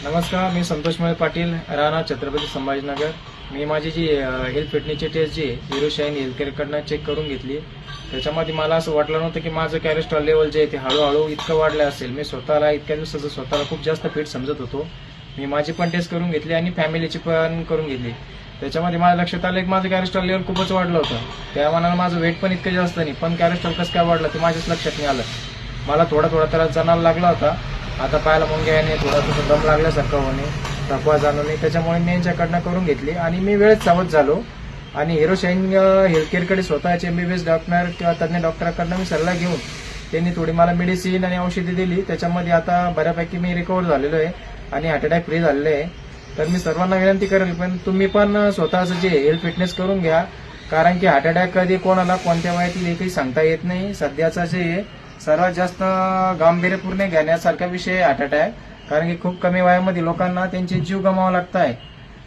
नमस्कार, मी संतोषमय पाटील, राहणार छत्रपती संभाजीनगर. मी माझी जी हेल्थ फिटनेसची टेस्ट जी हिरो शाईन हेल्थकेअरकडनं चेक करून घेतली. त्याच्यामध्ये मला असं वाटलं नव्हतं की माझं कॅलेस्ट्रॉल लेवल जे आहे ते हळूहळू इतकं वाढलं असेल. मी स्वतःला इतक्या दिवसाचं स्वतःला खूप जास्त फिट समजत होतो. मी माझी पण टेस्ट करून घेतली आणि फॅमिलीची पण करून घेतली. त्याच्यामध्ये माझ्या लक्षात आलं की माझं कॅलेस्ट्रॉल लेवल खूपच वाढलं होतं. त्या मनानं माझं वेट पण इतकं जास्त नाही, पण कॅलेस्ट्रॉल कसं काय वाढलं ते माझ्याच लक्षात नाही आलं. मला थोडा त्रास जाणवायला लागला होता. आता पायाला मुंग्या येणे, थोडं दम लागल्यासारखं होणे, थकवा जाणवणे, त्याच्यामुळे मी यांच्याकडनं करून घेतली आणि मी वेळेत सावध झालो. आणि हिरो शाईन हेल्थकेअरकडे स्वतःचे MBBS डॉक्टर किंवा तज्ञ डॉक्टरांकडनं मी सल्ला घेऊन त्यांनी थोडी मला मेडिसिन आणि औषधी दिली. त्याच्यामध्ये आता बऱ्यापैकी मी रिकव्हर झालेलो आहे आणि हार्ट अटॅक फ्री झालेलो आहे. तर मी सर्वांना विनंती करेल, पण तुम्ही पण स्वतःचं जे हेल्थ फिटनेस करून घ्या, कारण की हार्ट अटॅक कधी कोणाला कोणत्या वयातील एकही सांगता येत नाही. सध्याचा जे सर्वात जास्त गांभीर्यपूर्ण घेण्यासारखा विषय आहे हार्ट अटॅक, कारण की खूप कमी वयामध्ये लोकांना त्यांचे जीव गमावा लागत आहे.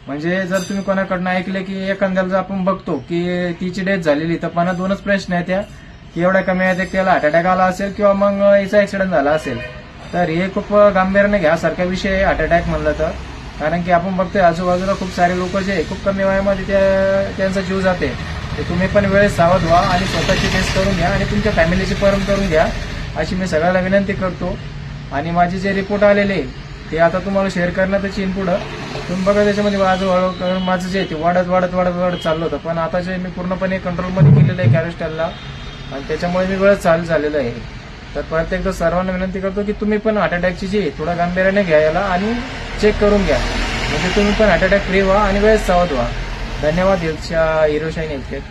म्हणजे जर तुम्ही कोणाकडनं ऐकले की एखाद्याला जर आपण बघतो की तिची डेथ झालेली, तर पण दोनच प्रश्न आहेत की एवढ्या कमी वयात त्याला हार्ट अटॅक आला असेल किंवा मग याचा ऍक्सिडेंट झाला असेल. तर हे खूप गांभीर्याने घ्यासारखा विषय आहे हार्ट अटॅक म्हणलं तर, कारण की आपण बघतोय आजूबाजूला खूप सारे लोक जे खूप कमी वयामध्ये त्यांचा जीव जाते. तर तुम्ही पण वेळेत सावध व्हा आणि स्वतःची टेस्ट करून घ्या आणि तुमच्या फॅमिलीची पण करून घ्या, अशी मी सगळ्याला विनंती करतो. आणि माझे जे रिपोर्ट आलेले ते आता तुम्हाला शेअर करण्यातच येईल पुढं. तुम्ही बघा त्याच्यामध्ये हळूहळू माझं जे ते वाढत चाललं होतं, पण आता जे मी पूर्णपणे कंट्रोलमध्ये केलेलं आहे कॅलेस्ट्रॉलला, आणि त्याच्यामुळे मी वेळच चालू झालेलं आहे. तर परत एकदा सर्वांना विनंती करतो की तुम्ही पण हार्ट अटॅकची जी थोडा गांभीर्याने घ्या याला आणि चेक करून घ्या, म्हणजे तुम्ही पण हार्ट अटॅक फ्री व्हा आणि वेळेत सावध व्हा. धन्यवाद हिरो शाईन हेल्थकेअर.